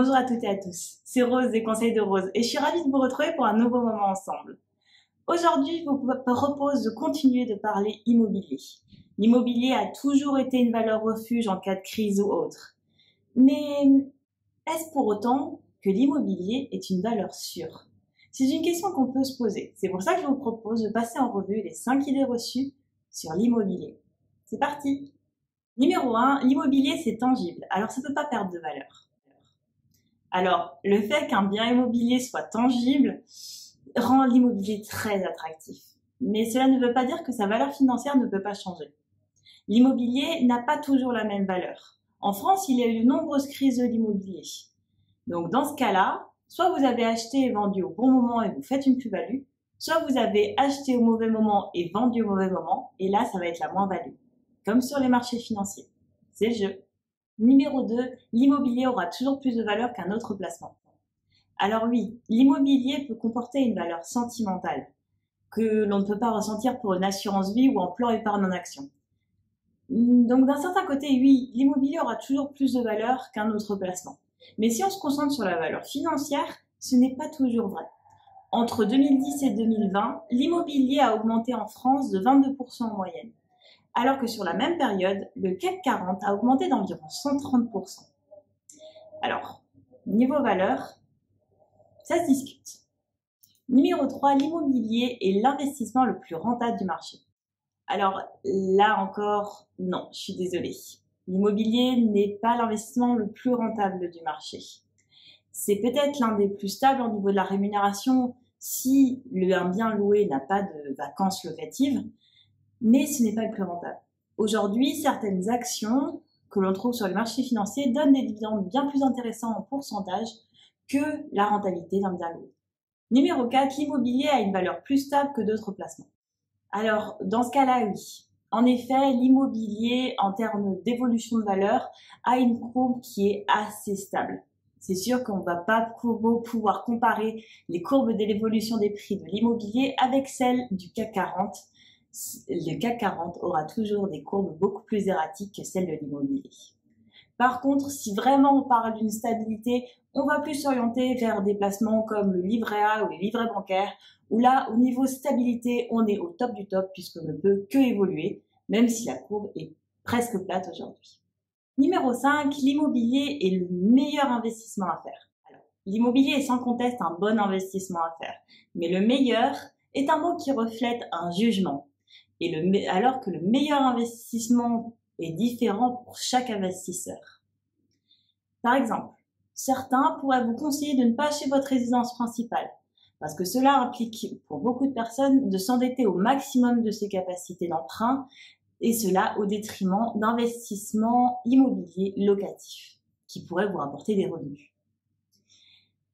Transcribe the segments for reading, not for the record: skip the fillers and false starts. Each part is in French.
Bonjour à toutes et à tous, c'est Rose des Conseils de Rose et je suis ravie de vous retrouver pour un nouveau moment ensemble. Aujourd'hui, je vous propose de continuer de parler immobilier. L'immobilier a toujours été une valeur refuge en cas de crise ou autre. Mais est-ce pour autant que l'immobilier est une valeur sûre? C'est une question qu'on peut se poser. C'est pour ça que je vous propose de passer en revue les 5 idées reçues sur l'immobilier. C'est parti! Numéro 1, l'immobilier c'est tangible, alors ça ne peut pas perdre de valeur. Alors, le fait qu'un bien immobilier soit tangible rend l'immobilier très attractif. Mais cela ne veut pas dire que sa valeur financière ne peut pas changer. L'immobilier n'a pas toujours la même valeur. En France, il y a eu de nombreuses crises de l'immobilier. Donc, dans ce cas-là, soit vous avez acheté et vendu au bon moment et vous faites une plus-value, soit vous avez acheté au mauvais moment et vendu au mauvais moment, et là, ça va être la moins-value. Comme sur les marchés financiers. C'est le jeu. Numéro 2, l'immobilier aura toujours plus de valeur qu'un autre placement. Alors oui, l'immobilier peut comporter une valeur sentimentale que l'on ne peut pas ressentir pour une assurance vie ou un plan épargne en action. Donc d'un certain côté, oui, l'immobilier aura toujours plus de valeur qu'un autre placement. Mais si on se concentre sur la valeur financière, ce n'est pas toujours vrai. Entre 2010 et 2020, l'immobilier a augmenté en France de 22% en moyenne. Alors que sur la même période, le CAC 40 a augmenté d'environ 130%. Alors, niveau valeur, ça se discute. Numéro 3, l'immobilier est l'investissement le plus rentable du marché. Alors là encore, non, je suis désolée. L'immobilier n'est pas l'investissement le plus rentable du marché. C'est peut-être l'un des plus stables au niveau de la rémunération si un bien loué n'a pas de vacances locatives, mais ce n'est pas le plus rentable. Aujourd'hui, certaines actions que l'on trouve sur les marchés financiers donnent des dividendes bien plus intéressants en pourcentage que la rentabilité d'un bien loué. Numéro 4, l'immobilier a une valeur plus stable que d'autres placements. Alors, dans ce cas-là, oui. En effet, l'immobilier, en termes d'évolution de valeur, a une courbe qui est assez stable. C'est sûr qu'on ne va pas pouvoir comparer les courbes de l'évolution des prix de l'immobilier avec celles du CAC 40. Le CAC 40 aura toujours des courbes beaucoup plus erratiques que celles de l'immobilier. Par contre, si vraiment on parle d'une stabilité, on va plus s'orienter vers des placements comme le livret A ou les livrets bancaires, où là, au niveau stabilité, on est au top du top puisqu'on ne peut que évoluer, même si la courbe est presque plate aujourd'hui. Numéro 5, l'immobilier est le meilleur investissement à faire. Alors, l'immobilier est sans conteste un bon investissement à faire, mais le meilleur est un mot qui reflète un jugement. Alors que le meilleur investissement est différent pour chaque investisseur. Par exemple, certains pourraient vous conseiller de ne pas acheter votre résidence principale, parce que cela implique pour beaucoup de personnes de s'endetter au maximum de ses capacités d'emprunt, et cela au détriment d'investissements immobiliers locatifs, qui pourraient vous rapporter des revenus.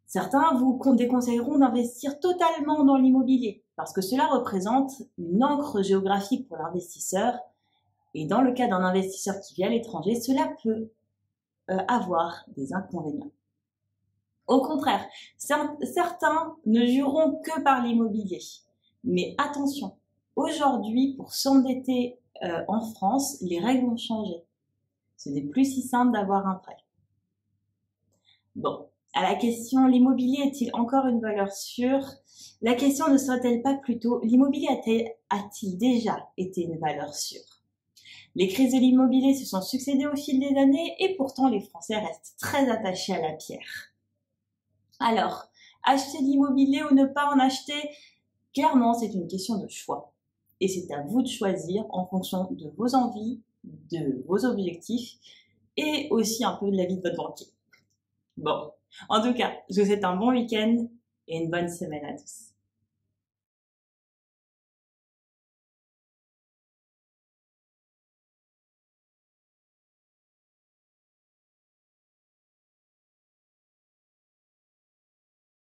Certains vous déconseilleront d'investir totalement dans l'immobilier, parce que cela représente une ancre géographique pour l'investisseur, et dans le cas d'un investisseur qui vit à l'étranger, cela peut avoir des inconvénients. Au contraire, certains ne jureront que par l'immobilier. Mais attention, aujourd'hui, pour s'endetter en France, les règles ont changé. Ce n'est plus si simple d'avoir un prêt. Bon. À la question, l'immobilier est-il encore une valeur sûre? La question ne serait-elle pas plutôt, l'immobilier a-t-il déjà été une valeur sûre? Les crises de l'immobilier se sont succédées au fil des années et pourtant les Français restent très attachés à la pierre. Alors, acheter de l'immobilier ou ne pas en acheter? Clairement, c'est une question de choix. Et c'est à vous de choisir en fonction de vos envies, de vos objectifs et aussi un peu de l'avis de votre banquier. Bon. En tout cas, je vous souhaite un bon week-end et une bonne semaine à tous.